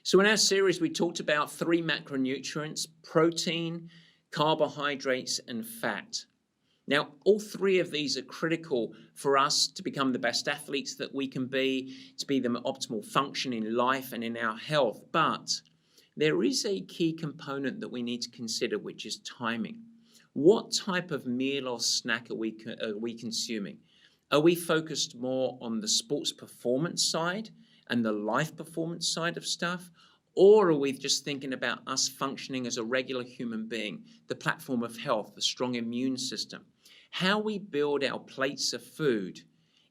So in our series, we talked about three macronutrients: protein, carbohydrates, and fat. Now, all three of these are critical for us to become the best athletes that we can be, to be the optimal function in life and in our health. But there is a key component that we need to consider, which is timing. What type of meal or snack are we consuming? Are we focused more on the sports performance side and the life performance side of stuff? Or are we just thinking about us functioning as a regular human being, the platform of health, the strong immune system? How we build our plates of food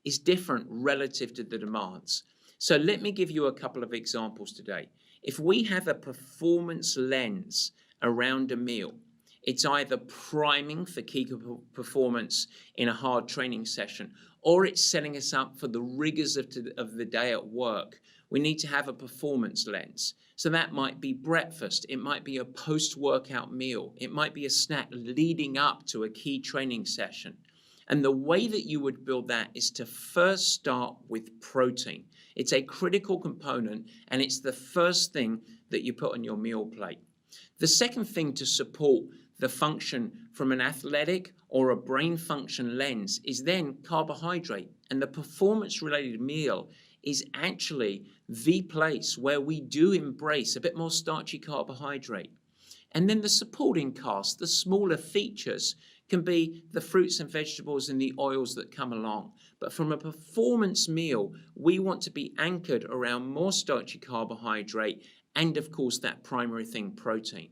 is different relative to the demands. So let me give you a couple of examples today. If we have a performance lens around a meal, it's either priming for key performance in a hard training session, or it's setting us up for the rigors of the day at work. We need to have a performance lens. So that might be breakfast. It might be a post-workout meal. It might be a snack leading up to a key training session. And the way that you would build that is to first start with protein. It's a critical component, and it's the first thing that you put on your meal plate. The second thing to support the function from an athletic or a brain function lens is then carbohydrate. And the performance-related meal is actually the place where we do embrace a bit more starchy carbohydrate. And then the supporting cast, the smaller features, can be the fruits and vegetables and the oils that come along. But from a performance meal, we want to be anchored around more starchy carbohydrate and, of course, that primary thing, protein.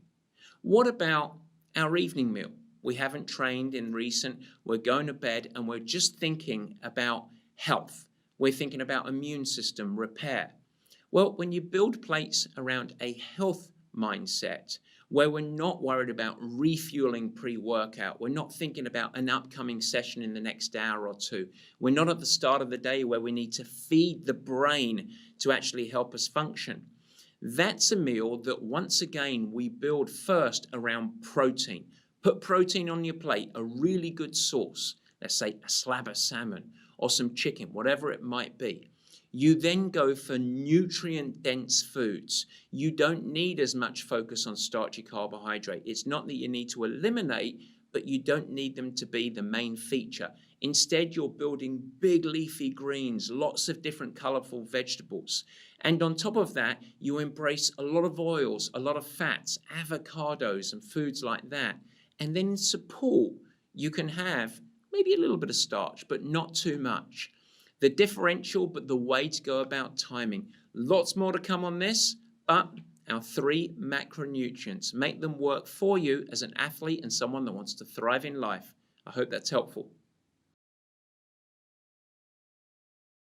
What about our evening meal? We haven't trained in recent, we're going to bed, and we're just thinking about health. We're thinking about immune system repair. Well, when you build plates around a health mindset, where we're not worried about refueling pre-workout, we're not thinking about an upcoming session in the next hour or two, we're not at the start of the day where we need to feed the brain to actually help us function. That's a meal that, once again, we build first around protein. Put protein on your plate, a really good source, let's say a slab of salmon or some chicken, whatever it might be. You then go for nutrient-dense foods. You don't need as much focus on starchy carbohydrate. It's not that you need to eliminate, but you don't need them to be the main feature. Instead, you're building big leafy greens, lots of different colorful vegetables. And on top of that, you embrace a lot of oils, a lot of fats, avocados and foods like that. And then in support, you can have maybe a little bit of starch, but not too much. The differential, but the way to go about timing. Lots more to come on this, but our three macronutrients. Make them work for you as an athlete and someone that wants to thrive in life. I hope that's helpful.